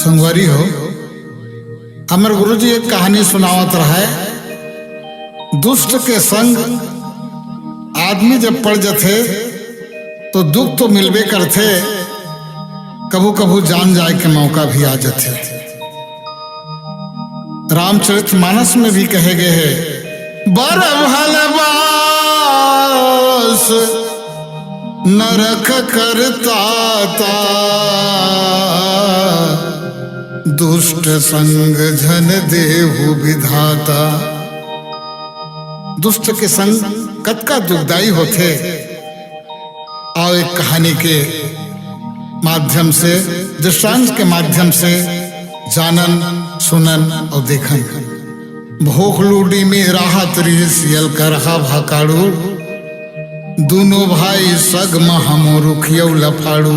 संगवारी हो, हमर गुरुजी एक कहानी सुनावत रहा। दुष्ट के संग आदमी जब पड़ जाते तो दुख तो मिलबे करते, कभू कभू जान जाए के मौका भी आ जाते। रामचरितमानस में भी कहे गए हैं, बर भलबास नरक करता ता, दुष्ट संग झन देहु विधाता। दुष्ट के संग कतका दुखदाई होते। और एक कहानी के माध्यम से, दृष्टांत के माध्यम से जानन सुनन और देखन। भूख लूडी में राहत रियल करहा भाकाड़ू, दोनों भाई सग महमो रुखियो लफाड़ू।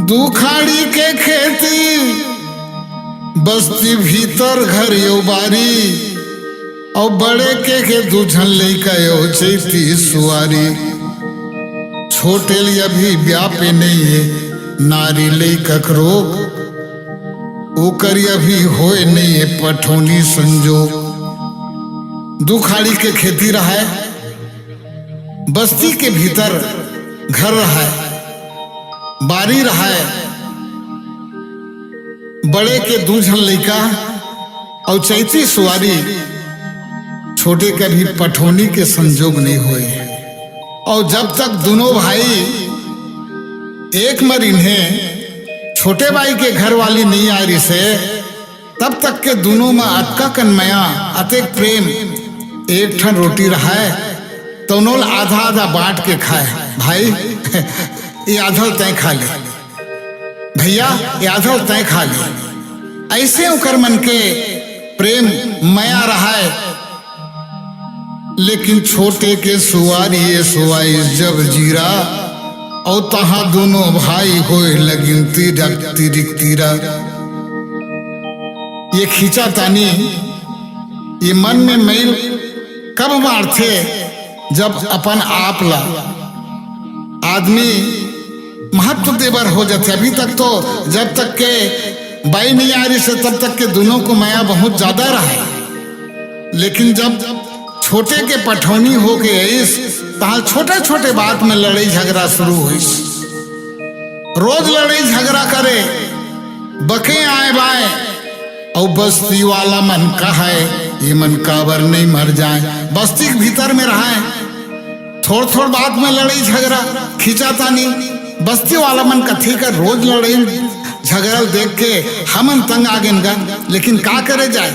दुखाड़ी के खेती बस्ती भीतर घर यो बारी, और बड़े के दूझन लैका यो चैती सुआरी। छोटे लिया भी व्यापे नहीं है नारी लैकक रोग, ओकर अभी होए नहीं है पठौनी संजोग। दुखाड़ी के खेती रहा है, बस्ती के भीतर घर रहा है, बारी रहा है। बड़े के दूझन लैका और चैती सुआरी, छोटे के भी पठौनी के संजोग नहीं हुए। और जब तक दोनों भाई एक मर इन्हें छोटे भाई के घर वाली नहीं आ रही से, तब तक के दोनों में अटका कन्मया अतेक प्रेम। एक ठन रोटी रहा है तो नोल आधा आधा बांट के खाए। भाई ये आधा तय खा ले, भैया ये आधा तय खा ले। ऐसे उकर मन के प्रेम मया रहा है। लेकिन छोटे के सुवारी ये सुवाई जब जीरा, और तहां दोनों भाई होए लगिन तिरक तिरिक तीरा। ये खींचा तानी, ये मन में मैल कब मारते जब अपन आप ला आदमी महत्व देवर हो जाते। अभी तक तो जब तक के बाई नहीं आ रही से तब तक के दोनों को माया बहुत ज्यादा रहा। लेकिन जब छोटे के पठौनी हो के आईस, तहां छोटे छोटे बात में लड़ाई झगड़ा शुरू हुई। रोज लड़ाई झगड़ा करे, बके आए बाए। और बस्ती वाला मन कहा है ये मन काबर नहीं मर जाए। बस्ती के भीतर में रहा है, थोड़ थोड़ बात में लड़ाई झगड़ा खींचा तानी। बस्ती वाला मन कथी कर रोज लड़ाई झगड़ा देख के हमन तंग आ गए। लेकिन का करे जाए,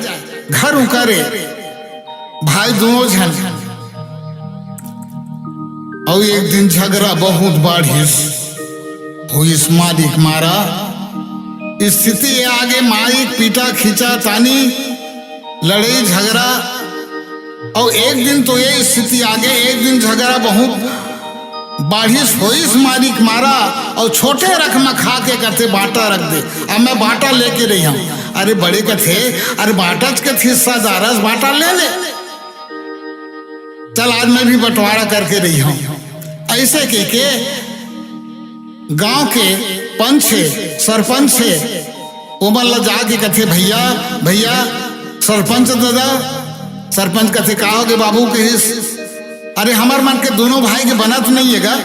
घर उकारे भाई दोनों झन। और एक दिन झगड़ा बहुत बाढ़िस हुई, मालिक मारा। स्थिति आगे मालिक पीटा खींचा तानी, लड़ाई झगड़ा। और एक दिन तो ये स्थिति आगे, एक दिन झगड़ा बहुत बाढ़िस होइस, मालिक मारा। और छोटे रख में खा के कहते बाटा रख दे। अब मैं बाटा लेके रही हूं। अरे बड़े कथे, अरे बाटा के हिस्सा दारस बाटा ले ले, चल आज मैं भी बंटवारा करके रही हूं। ऐसे के गांव के पंच सरपंच से उमर ला जाके कथे, भैया भैया सरपंच दादा। सरपंच कथे का होगे बाबू के हिस। अरे हमार मन के दोनों भाई के बनत नहीं है,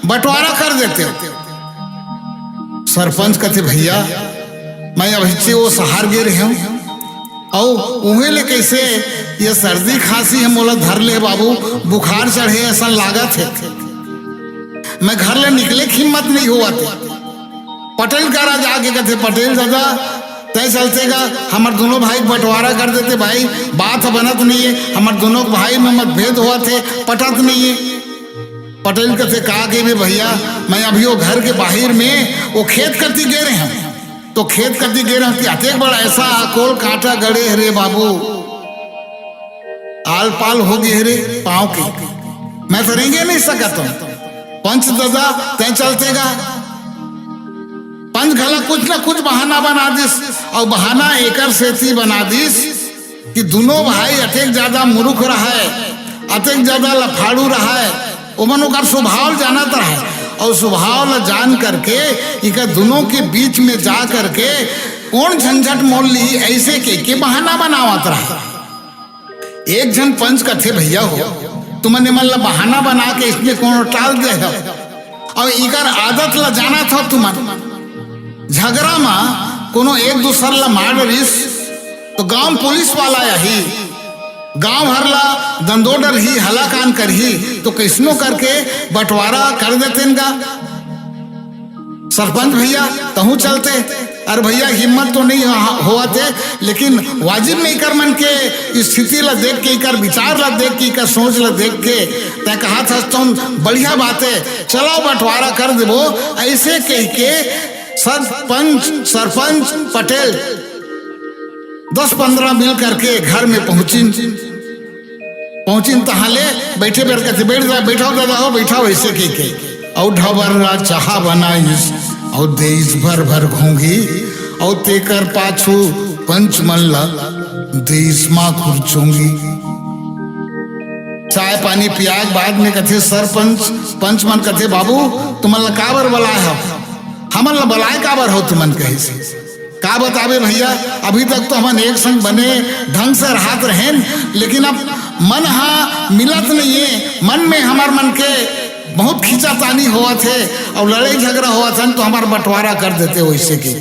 बंटवारा कर देते। सरपंच कथे भैया मैं अभी वो सहार गे रहे हूं, और उहे ले कैसे ये सर्दी खांसी है मोला धर ले बाबू, बुखार चढ़े ऐसा लागत है। मैं घर ले निकले की हिम्मत नहीं हुआ थे। पटेल करा जाके कहते, पटेल दादा तय चलतेगा, हमारे दोनों भाई बंटवारा कर देते। भाई बात बनत नहीं है, हमारे दोनों भाई में मतभेद हुआ थे, पटत नहीं है। पटेल कहते कहा कि भैया मैं अभी वो घर के बाहर में वो खेत करती गे रहे हैं, तो खेत करती गे रहे हैं, बड़ा ऐसा कोल काटा गड़े हरे बाबू, आल पाल हो गए रे पाँव के, मैं तो रेंगे नहीं सका। तुम पंच दादा तय चलतेगा। पंच घला कुछ ना कुछ बहाना बना दिस, और बहाना एकर सेती बना दिस कि दोनों भाई अतेक ज्यादा मुरुख रहा है, अतेक ज्यादा लफाड़ू रहा है, ओमन ओकर स्वभाव जानत रहा है। और स्वभाव ला जान करके इका दोनों के बीच में जा करके कौन झंझट मोल ली ऐसे के बहाना बनावत रहा। एक जन पंच कथे भैया हो तुमने मतलब बहाना बना के इसमें कौन टाल दे हो और इकर आदत ला जाना था तुमन झगड़ा में कोनो एक दूसर ला मार रिस तो गांव पुलिस वाला यही गांव भर ला दंदोडर ही हलाकान कर ही तो कैसनो करके बंटवारा कर देते इनका सरपंच भैया तहु चलते। अरे भैया हिम्मत तो नहीं हुआ थे लेकिन वाजिब नहीं कर मन के स्थिति ला देख के कर विचार ला देख के कर सोच ला देख के तय कहा था तुम बढ़िया बात है चलो बंटवारा कर देवो ऐसे कह के सरपंच पटेल 10-15 मिल करके घर में पहुंचिन तहाले बैठे बैठ के बैठ जा बैठाओ दादा हो बैठाओ ऐसे के और ढबर्रा चाह बनाइस और देश भर भर घूंगी और तेकर पाछू पंच मल्ला देश माँ खुर्चूंगी। चाय पानी पियाग बाद में कथे सरपंच पंच मन कथे बाबू तुमन ला काबर बलाए हो हमन ला बलाए काबर हो तुमन कहे से का बतावे भैया अभी तक तो हम एक संग बने ढंग से राहत रहे लेकिन अब मन हा मिलत नहीं है मन में हमार मन के बहुत खींचातानी हुआ थे और लड़ाई झगड़ा हुआ था तो हमारा बंटवारा कर देते वैसे के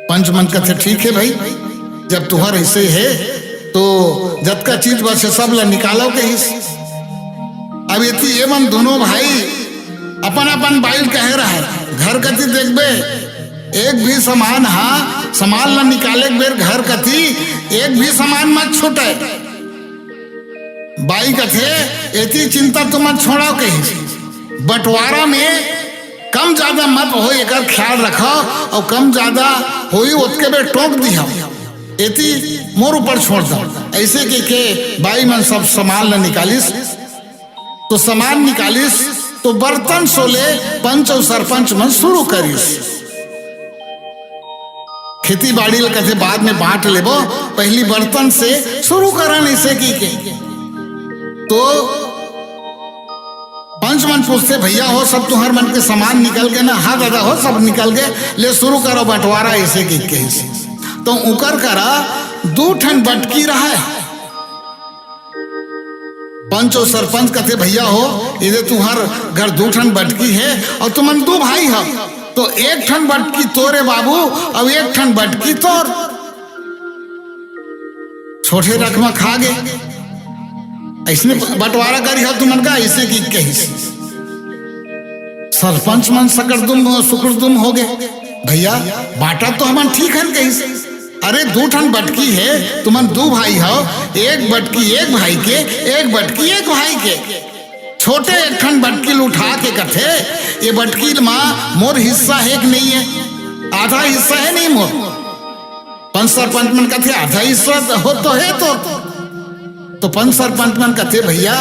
पंच मन कहते ठीक है भाई जब तुहर ऐसे है तो जब का चीज बस सब ला निकालो के हिस। अब ये मन दोनों भाई अपन अपन बाइल कह रहा है घर कति देखबे एक भी सामान सामान न निकाले बेर घर कथी एक भी सामान मत छूटे बाई कथे एती चिंता तुम मत छोड़ो कहीं बंटवारा में कम ज्यादा मत हो एक ख्याल रखो और कम ज्यादा हो उसके बेर टोक दिया एती मोर ऊपर छोड़ दो ऐसे के बाई मन सब सामान न निकालिस तो सामान निकालिस तो बर्तन सोले पंच और सरपंच मन शुरू करिस। खेती बाड़ी कथे बाद में बांट लेबो पहली बर्तन से शुरू करन ऐसे की के तो पंच मन पूछते भैया हो सब तुम्हार मन के सामान निकल गए ना हाँ दादा हो सब निकल गए ले शुरू करो बंटवारा ऐसे की के तो उकर करा 2 ठन बटकी रहा है। पंच और सरपंच कहते भैया हो इधर तुम्हार घर 2 ठन बटकी है और तुम 2 भाई हो तो 1 ठन बटकी तोरे बाबू अब 1 ठन बटकी तोर छोटे रकमा खा गए ऐसने बंटवारा करी हो तुमन का ऐसे की कही सरपंच मन शुक्रदुम हो गए भैया बांटा तो हम ठीक है कही अरे 2 ठन बटकी है तुमन 2 भाई हो 1 बटकी 1 भाई के 1 बटकी 1 भाई के छोटे 1 ठन बटकी उठा के कथे ये बटकी माँ मोर हिस्सा है कि नहीं है आधा हिस्सा है नहीं मोर पंच सरपंच मन कथे आधा हिस्सा हो तो है तो पंच सरपंच मन कथे भैया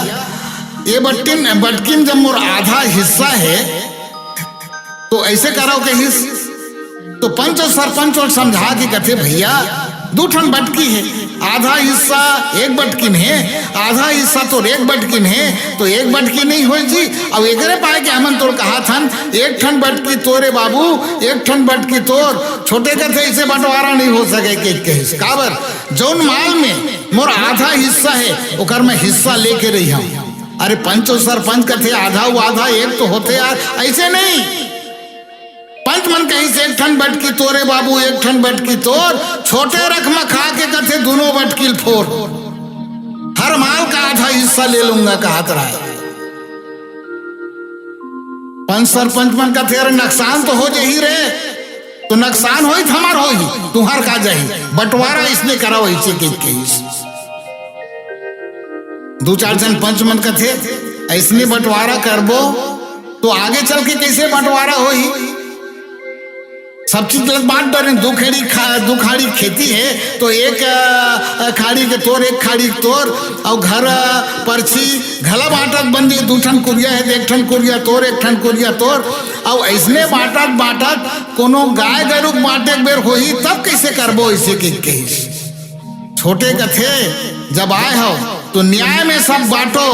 ये बटकिन जब मोर आधा हिस्सा है तो ऐसे करो के हिस तो पंच और सरपंच और समझा के कथे भैया 2 ठन बटकी है आधा हिस्सा 1 बटकिन है आधा हिस्सा तो 1 बटकिन है तो 1 बटकी नहीं हो जी अब एकरे पाए के हमन तोर कहा थन 1 ठन बटकी तोरे बाबू 1 ठन बटकी तोर छोटे कथे इसे बंटवारा नहीं हो सके के काबर जौन माल में मोर आधा हिस्सा है ओकर में हिस्सा लेके रही हम। अरे पंच और सरपंच कथे आधा वो आधा 1 तो होते यार ऐसे नहीं पंच मन कहीं से 1 ठन बटकी तोरे बाबू 1 ठन बटकी तोर छोटे रकमा खा के कथे दोनों बटकी फोर हर माल का आधा हिस्सा ले लूंगा कहत रहा है। पंच सरपंच मन कथे अरे नुकसान तो हो जाही रे तो नुकसान हो हमार हो ही तुम्हार का जाही बंटवारा इसने करा वैसे के 2-4 जन पंच मन कथे ऐसने बंटवारा करबो तो आगे चल के कैसे बंटवारा हो ही सब चीज बांट डरे 2 खाड़ी खेती है तो 1 खाड़ी के तोर 1 खाड़ी तोर और घर परछी घला बांटत बन गई 2 ठन कुरिया है 1 ठन कुरिया तोर 1 ठन कुरिया तोर और ऐसने बांटत कोनो गाय गरु बांटे बेर होही तब कैसे करबो ऐसे के कही छोटे कथे जब आए हो तो न्याय में सब बांटो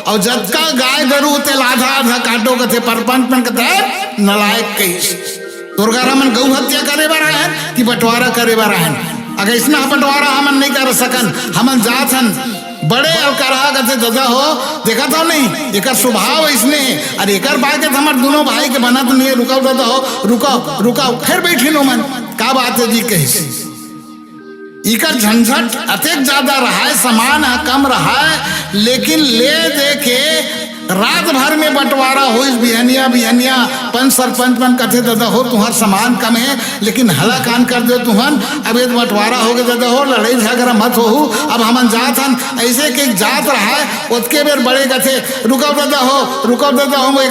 और जबका गाय गरु तेल आधा आधा काटो कथे परपंच मन कथे नलायक कहिस तुरगारा मन गौ हत्या करे बार आयन कि बंटवारा करे बार आयन। अगर इसना बंटवारा हमन नहीं कर सकन, हमन जात हन बड़े और करहा कथे दादा हो देखा था नहीं एक स्वभाव इसने अरे एक बात है हमारे दोनों भाई के बना तो नहीं है। रुकाओ दादा हो रुकाओ रुकाओ फिर बैठी नो मन का बात है जी कहिस इकर झंझट अत्यंत ज्यादा रहा है, सामान कम रहा है, लेकिन ले दे के रात भर में बंटवारा हो इस बिहनिया बिहनिया पंच सरपंच मन कथे दादा हो तुम्हार सामान कम है लेकिन हला कान कर दो तुहन अब ये बंटवारा हो गए दादा हो लड़ाई झगड़ा मत हो अब हमन जात हन ऐसे के जात रहा है उतके बेर बड़े कथे रुकाओ दादा हो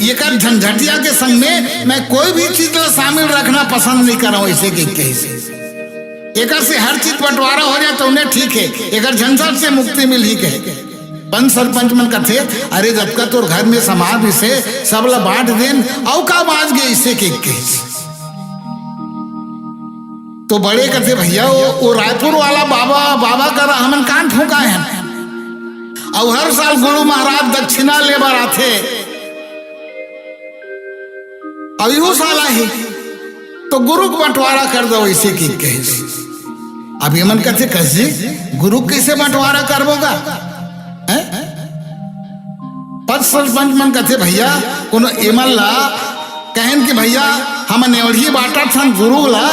एक झंझटिया के संग में मैं कोई भी चीज को शामिल रखना पसंद नहीं कर रहा हूँ। ऐसे के कैसे एक से हर चीज बंटवारा हो जाए तो उन्हें ठीक है, एक झंझट से मुक्ति मिल ही के पंच सरपंच मन कथे अरे जब का तोर घर में समाज इसे सब ला बांट देन औ का बाज गए इससे के तो बड़े कथे भैया वो रायपुर वाला बाबा कर हमन कान फूका है और हर साल गुरु महाराज दक्षिणा ले बार आथे अब यो साला ही तो गुरु को बंटवारा कर दो इसे की कहिस। अब ये मन कहते कैसे गुरु कैसे बंटवारा करबोगा पद सरपंच मन कहते भैया कोनो एमन ला कहन कि भैया हम नेवढ़ी बाटा थन गुरु ला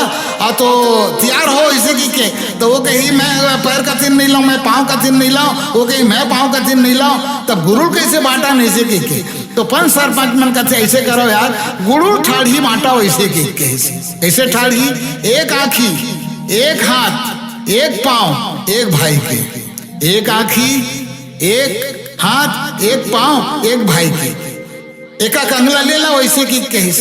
और तो तैयार हो इसे की के तो वो कही मैं पैर का दिन नहीं लाऊं मैं पाँव का दिन नहीं लाऊं वो कही मैं पाँव का दिन नहीं लाऊं तब गुरु कैसे बांटा नहीं से की तो पंच सरपंच मन कहते ऐसे करो यार गुरु ठाढ़ी बांटा वैसे की ऐसे ठाढ़ी एक आँखी एक हाथ एक पाँव एक भाई के एक आँखी एक हाथ एक पाँव एक भाई के एक कंगला ले ला वैसे की कहिस।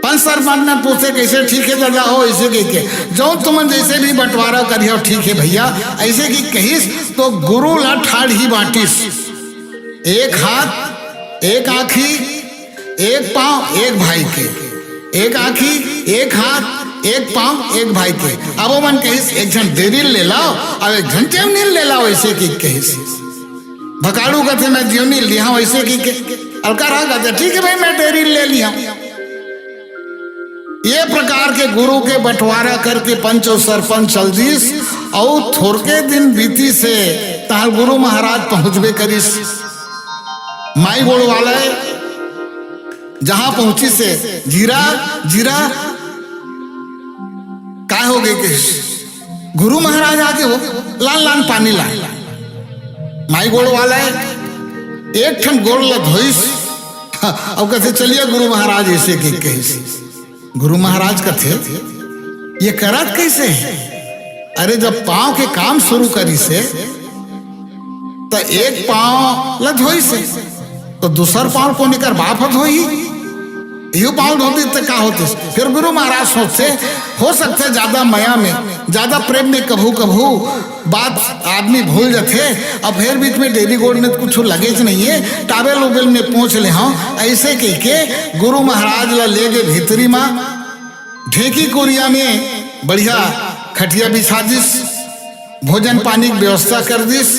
पंच सरपंच ने पूछे कैसे ठीक है दादा हो ऐसे के जो तुम जैसे भी बंटवारा करियो ठीक है भैया ऐसे की कहिस तो गुरु ला ठाड़ ही बांटिस एक हाथ एक आँखी एक पाँव एक भाई के एक आँखी एक हाथ एक पाँव एक भाई के। अब वो मन कहिस एक जन देरी ले लाओ और एक घंटे में ले लाओ ऐसे की कहिस भकाड़ू कहते मैं जीवनी लिया वैसे की के अलकार कहते ठीक है भाई मैं डेरी ले लिया। ये प्रकार के गुरु के बंटवारा करके पंच और सरपंच चल दीस और थोड़के दिन बीती से तार गुरु महाराज पहुंचबे करिस माई गोड़ वाला जहां पहुंची से जीरा काय हो गए कि गुरु महाराज आके हो लान लान पानी लाए माई गोड़ वाला एक ठन गोड़ ला धोइस अब कहते चलिए गुरु महाराज ऐसे की कहिस। गुरु महाराज कथे ये करत कैसे अरे जब पांव के काम शुरू करी से तो एक पांव ला धोई से तो दूसर पांव को निकर बाप धोई यू पांव धोती तो क्या होते फिर गुरु महाराज सोचते हो सकते ज्यादा माया में ज्यादा प्रेम में कभू कभू बात आदमी भूल जाते अब फिर बीच में डेरी गोड़ में कुछ लगे नहीं है टावेल उबेल में पहुंच ले हाँ ऐसे कह के गुरु महाराज ला ले गए भीतरी माँ ढेकी कोरिया में बढ़िया खटिया बिछा दिस भोजन पानी की व्यवस्था कर दिस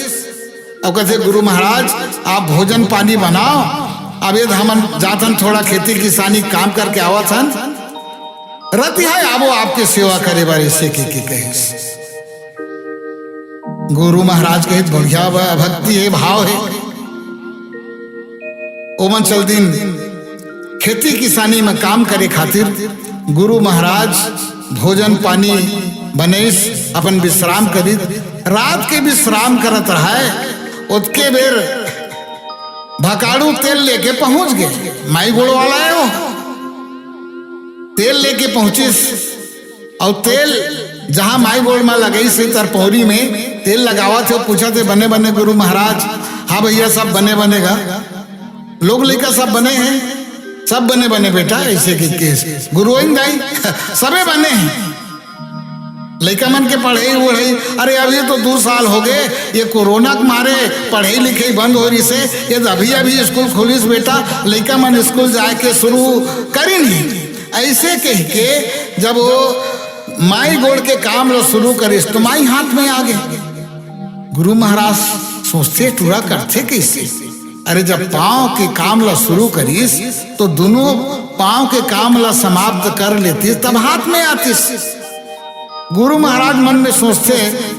और कहते गुरु महाराज आप भोजन पानी बनाओ अब ये हमन जातन थोड़ा खेती किसानी काम करके आवत हन रति है आवो आपके सेवा करे बारे से के कहे गुरु महाराज के बढ़िया भक्ति है भाव है ओमन चल दिन खेती किसानी में काम करे खातिर गुरु महाराज भोजन पानी बनेस अपन विश्राम करी रात के विश्राम करत रहा है उतके बेर भकाड़ू तेल लेके पहुंच गए माई गोड़ वाला है वो तेल लेके पहुंचिस और तेल जहां माई गोड़ में लगी से तरपोरी में तेल लगावा थे पूछा थे बने बने गुरु महाराज हाँ भैया सब बने बनेगा लोग लेकर सब बने हैं सब बने बने बेटा ऐसे के केस गुरु गाई सबे बने हैं लड़का मन के पढ़ाई वढ़ाई अरे अभी तो 2 साल हो गए ये कोरोना के मारे पढ़ाई लिखाई बंद हो रही से ये अभी स्कूल खोलिस बेटा लड़का मन स्कूल जाके शुरू करी नहीं ऐसे कह के जब वो माई गोड़ के काम लो शुरू करिस तो माई हाथ में आ गए गुरु महाराज सोचते टूरा करते कैसे। अरे जब पांव के काम ला शुरू करीस तो दोनों पांव के काम ला समाप्त कर लेती तब हाथ में आतीस। गुरु महाराज मन में सोचते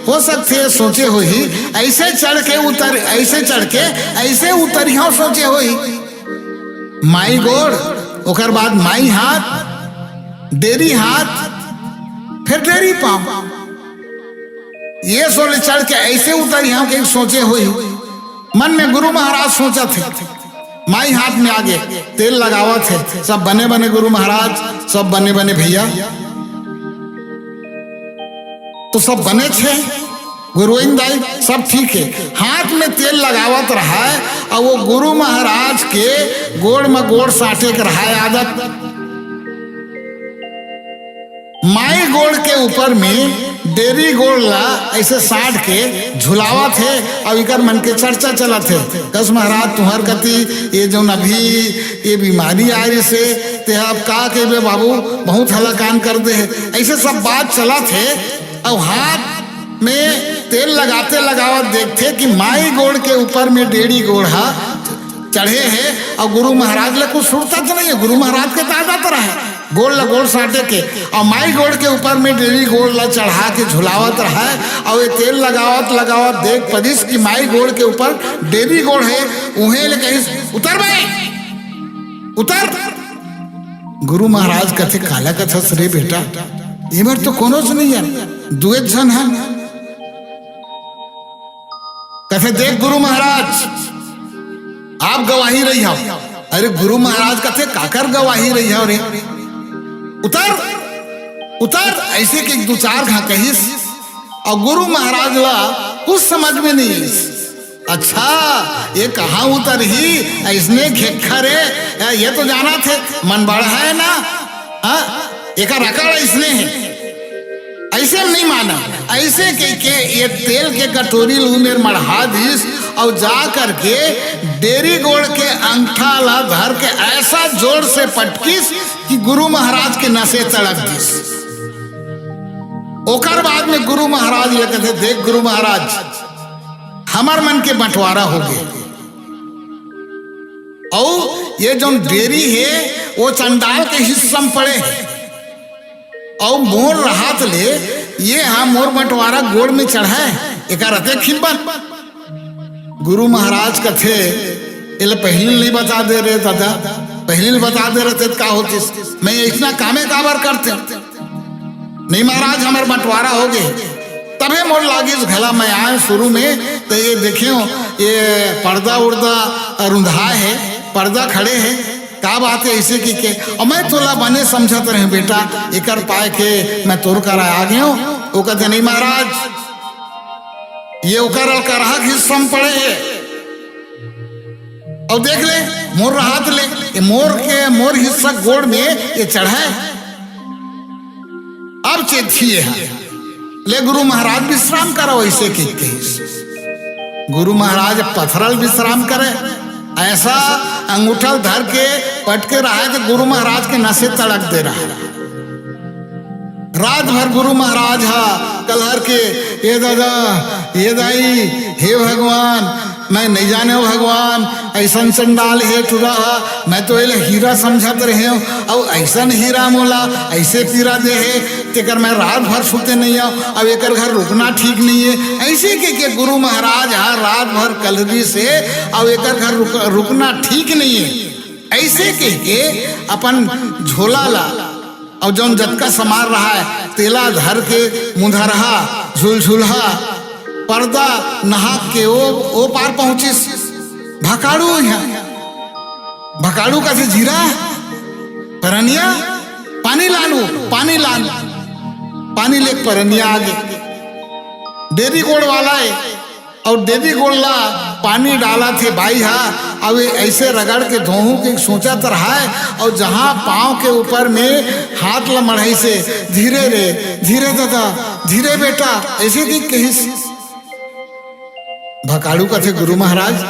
हो सकते है सोचे हो ही ऐसे चढ़ के उतर, ऐसे चढ़ के ऐसे उतरिया सोचे हो ही। माई गोड़, ओकर बाद माई हाथ, डेरी हाथ, फिर डेरी पांव, ये सोले चढ़ के ऐसे उतरिया के सोचे हो ही। मन में गुरु महाराज सोचा थे, माई हाथ में आगे तेल लगावा थे। सब बने बने गुरु महाराज, सब बने बने भैया, तो सब बने थे गुरुइन दाई, सब ठीक है। हाथ में तेल लगावत रहा है और वो गुरु महाराज के गोड़ में गोड़ साटे के रहा है आदत। माई गोड़ के ऊपर में डेरी गोड़ ला ऐसे साट के झुलावा थे और इकर मन के चर्चा चला थे। कस महाराज तुम्हार कति ये जो अभी ये बीमारी आ रही से ते अब का के बे बाबू बहुत हलाकान कर दे, ऐसे सब बात चला थे। और हाथ में तेल लगाते लगावत देखते कि माई गोड़ के ऊपर में डेढ़ी गोड़ा चढ़े है और गुरु महाराज ले कुछ सुरता तो नहीं है। गुरु महाराज के ताजा तरह है गोड़ ला गोड़ साटे के और माई गोड़ के ऊपर में डेढ़ी गोड़ ला चढ़ा के झुलावत रहा है। और ये तेल लगावत लगावत देख पदिस कि माई गोड़ के ऊपर डेढ़ी गोड़ है, उन्हें ले कहीं उतर भाई उतर। गुरु महाराज कथे काला कथस रे बेटा ये बार तो कोनो से नहीं है, दुए जन है। कथे देख गुरु महाराज आप गवाही रही हो। अरे गुरु महाराज कथे काकर गवाही रही हो रे, उतर उतर ऐसे के दो चार घा कहिस। और गुरु महाराज ला कुछ समझ में नहीं। अच्छा ये कहाँ उतर ही ऐसने घेखा रे, ये तो जाना थे मन बड़ा है ना, एक रकड़ इसने है ऐसे नहीं माना। ऐसे के ये तेल के कटोरी लू मेर मढ़ा दीस और जा करके डेरी गोड़ के अंगठा ला धर के ऐसा जोर से पटकीस कि गुरु महाराज के नशे तड़क दीस। ओकर बाद में गुरु महाराज ये कहते देख गुरु महाराज हमार मन के बंटवारा हो गए और ये जो डेरी है वो चंडाल के हिस्सा में पड़े है और मोर राहत ले ये हाँ मोर बंटवारा गोड़ में चढ़ा एक रहते खिंबन। गुरु महाराज कथे ये पहले नहीं बता दे रहे दादा, पहले बता दे रहे थे का होती मैं इतना कामे काबर करते नहीं महाराज हमारे बंटवारा हो गए। तबे मोर लागिस घला मैं आए शुरू में तो ये देखियो ये पर्दा उर्दा रुंधा है, पर्दा खड़े है का बात है ऐसे की के और मैं तोला बने समझत रहे बेटा एकर पाए के मैं तोर कर आ गया हूँ। वो कहते नहीं महाराज ये ओकर करहा हिस्सा में पड़े है और देख ले मोर हाथ ले ये मोर हिस्सा गोड़ में ये चढ़ा है। अब चेतिए है ले गुरु महाराज विश्राम करो ऐसे की गुरु महाराज पथरल विश्राम करे ऐसा अंगूठा धर के पटके रहा है तो गुरु महाराज के नशे तड़क दे रहा है। रात भर गुरु महाराज हा कलहर के ये दादा ये दाई हे भगवान मैं नहीं जाने हो भगवान ऐसा चंडाल हे टूरा मैं तो ये हीरा समझत रहे हो और ऐसा हीरा मोला ऐसे पीरा दे है तेकर मैं रात भर सोते नहीं आओ अब एक घर रुकना ठीक नहीं है। ऐसे के गुरु महाराज हाँ रात भर कलरी से अब एक घर रुकना ठीक नहीं है। ऐसे के अपन झोला ला और जौन जटका समार रहा है तेला धर के मुंधा रहा झुलझुलहा पर्दा नहा के ओ पार पहुंचिस भकाड़ू यहाँ भकाड़ू का से जीरा परनिया पानी लानू पानी लान पानी ले परनिया आगे डेरी गोड़ वाला है और डेरी गोड़ ला पानी डाला थे भाई हा अब ऐसे रगड़ के धोहू के सोचा तो रहा है और जहां पांव के ऊपर में हाथ ला मढ़ाई से धीरे रे धीरे दादा धीरे बेटा ऐसे की कहीं भकाड़ू का थे गुरु महाराज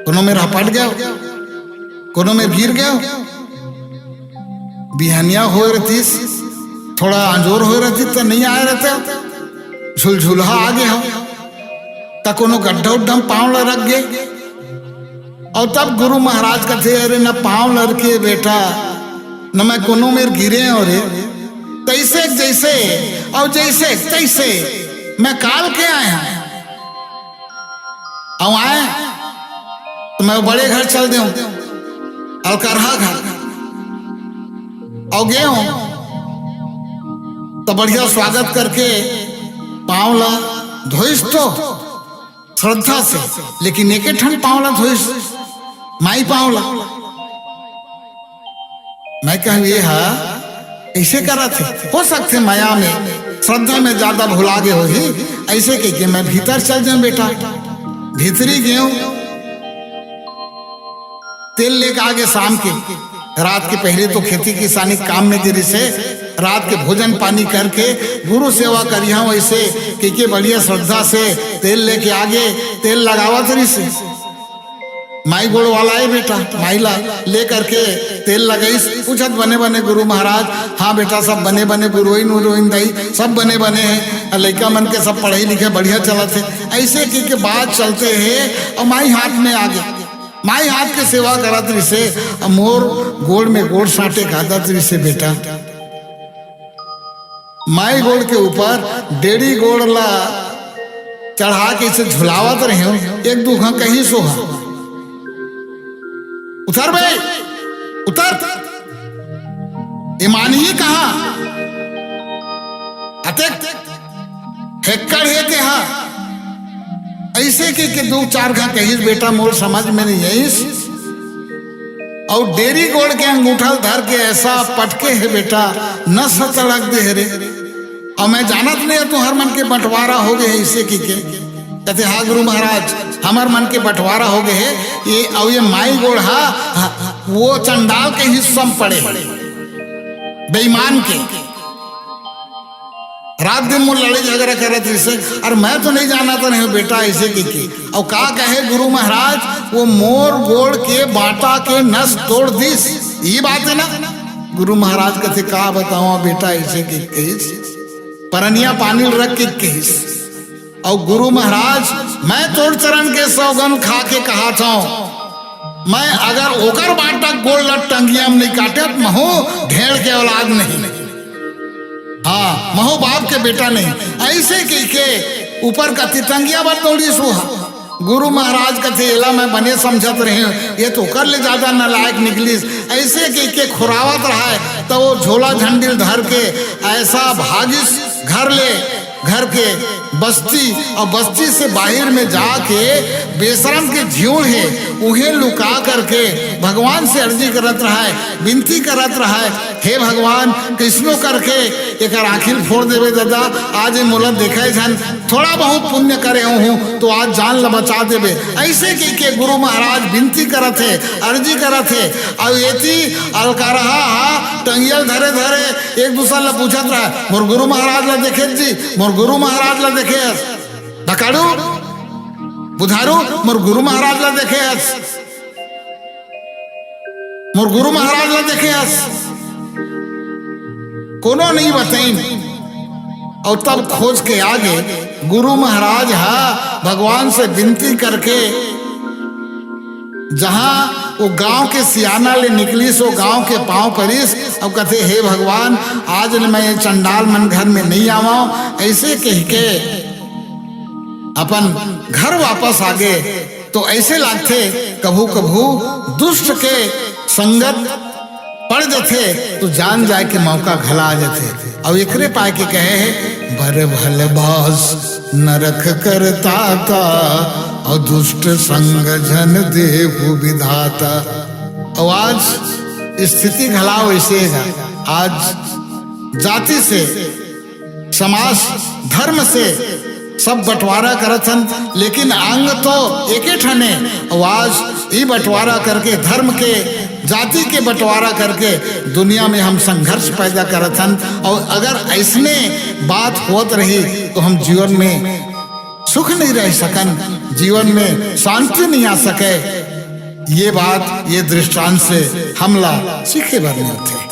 कोनो में रपट गया कोनो में गिर गया बिहानिया हो रहती थोड़ा अंजोर हो रहती तो नहीं आए रहते झुलझुलहा आ गया त कोनो गड्ढा उड्ढा में पाँव ला रख गए। और तब गुरु महाराज कहते अरे न पाँव लड़के बेटा न मैं कोनो मेर गिरे और तैसे जैसे और जैसे तैसे मैं काल के आया और आए तो मैं बड़े घर चल दे अलकरहा घर और गए तो बढ़िया स्वागत करके पाँव ला धोइस तो श्रद्धा से, लेकिन एक ठन पाँव ला धोइस माई पाँव ला। मैं कहूँ ये है ऐसे करा थे, हो सकते माया में श्रद्धा में ज्यादा भुला गए हो ही ऐसे के मैं भीतर चल जाऊं बेटा। भीतरी गए तेल लेके आगे शाम के रात के पहले तो खेती किसानी काम में गिरी से रात के भोजन पानी करके गुरु सेवा करिया वैसे के बढ़िया श्रद्धा से तेल लेके आगे तेल लगावा तरी से माई गोड़ वाला है बेटा माइला ले करके तेल लगाई पूछत बने बने गुरु महाराज। हाँ बेटा सब बने बने गुरुइन उरुइन दाई सब बने बने हैं लड़का मन के सब पढ़े लिखे बढ़िया चला थे ऐसे के बात चलते हैं और माई हाथ में आ गया माई हाथ के सेवा करत रही से मोर गोड़ में गोड़ साटे खादत रही से बेटा। माई गोड़ के ऊपर डेढ़ी गोड़ ला चढ़ा के इसे झुलावत रहे हो एक दुखा कहीं सोहा उतर भाई उतर ईमान ही कहा अतक हेक्कड़ है के हाँ ऐसे के दो चार घा कहीं बेटा मोर समझ में नहीं है और डेरी गोड़ के अंगूठा धर के ऐसा पटके है बेटा न सड़क दे रे और मैं जानत नहीं तो हर मन के बंटवारा हो गए ऐसे की के कहते हाँ गुरु महाराज हमार मन के बंटवारा हो गए ये और ये माई गोड़ वो चंडाल के हिस्सा में पड़े बेईमान के रात दिन मुझे लड़े झगड़ा करे थे से और मैं तो नहीं जाना था नहीं बेटा ऐसे की और का कहे गुरु महाराज वो मोर गोड़ के बाटा के नस तोड़ दिस ये बात है ना। गुरु महाराज कहते का बताओ बेटा ऐसे की कहिस परनिया पानी रख के कहिस और गुरु महाराज मैं तोड़ चरण के सौगन खा के कहा था मैं अगर ओकर बाटा गोड़ लट टंगिया में नहीं काटे महो ढेड़ के औलाद नहीं हाँ महो बाप के बेटा नहीं ऐसे के ऊपर का तितंगिया बात तोड़ी सुहा। गुरु महाराज कहते एला मैं बने समझत रहे ये तो कर ले ज्यादा नालायक निकली ऐसे के खुरावत रहा है तो वो झोला झंडिल धर के ऐसा भागिस घर के बस्ती और बस्ती से बाहर में जाके बेशरम के झील है उन्हें लुका करके भगवान से अर्जी करत रहा है विनती करत रहा है हे भगवान कृष्णो करके एक आखिर फोड़ देवे दादा आज मोला देखा जान थोड़ा बहुत पुण्य करे हूँ तो आज जान ला बचा देवे ऐसे के गुरु महाराज विनती करत है अर्जी करत है और ये अलकारहा टंगियल धरे धरे एक दूसरा ला पूछत रहा मोर गुरु महाराज ला देखे जी मोर गुरु महाराज ला देखे बकाड़ू बुधारू मोर गुरु महाराज ला देखे मोर गुरु महाराज ला देखे कोनो नहीं बताई और तब खोज के आगे गुरु महाराज भगवान से विनती करके जहां वो गांव के सियाना ले निकली सो गांव के पांव परिस और कहते हे भगवान आज मैं चंडाल मन घर में नहीं आवा ऐसे कह के अपन घर वापस आ गए तो ऐसे लागते कभू कभू दुष्ट के संगत पड़ जाते तो जान जाए के मौका घला आ जाते और एकरे पाए के कहे है बर भल बास नरक करता था और दुष्ट संग जन देव विधाता। और आज स्थिति घला वैसे है आज जाति से समाज धर्म से सब बंटवारा करथन लेकिन अंग तो एक ठने आज ये बंटवारा करके धर्म के जाति के बंटवारा करके दुनिया में हम संघर्ष पैदा करथन और अगर ऐसने बात होत रही तो हम जीवन में सुख नहीं रह सकन जीवन में शांति नहीं आ सके। ये बात ये दृष्टांत से हमला सीखे बने थे।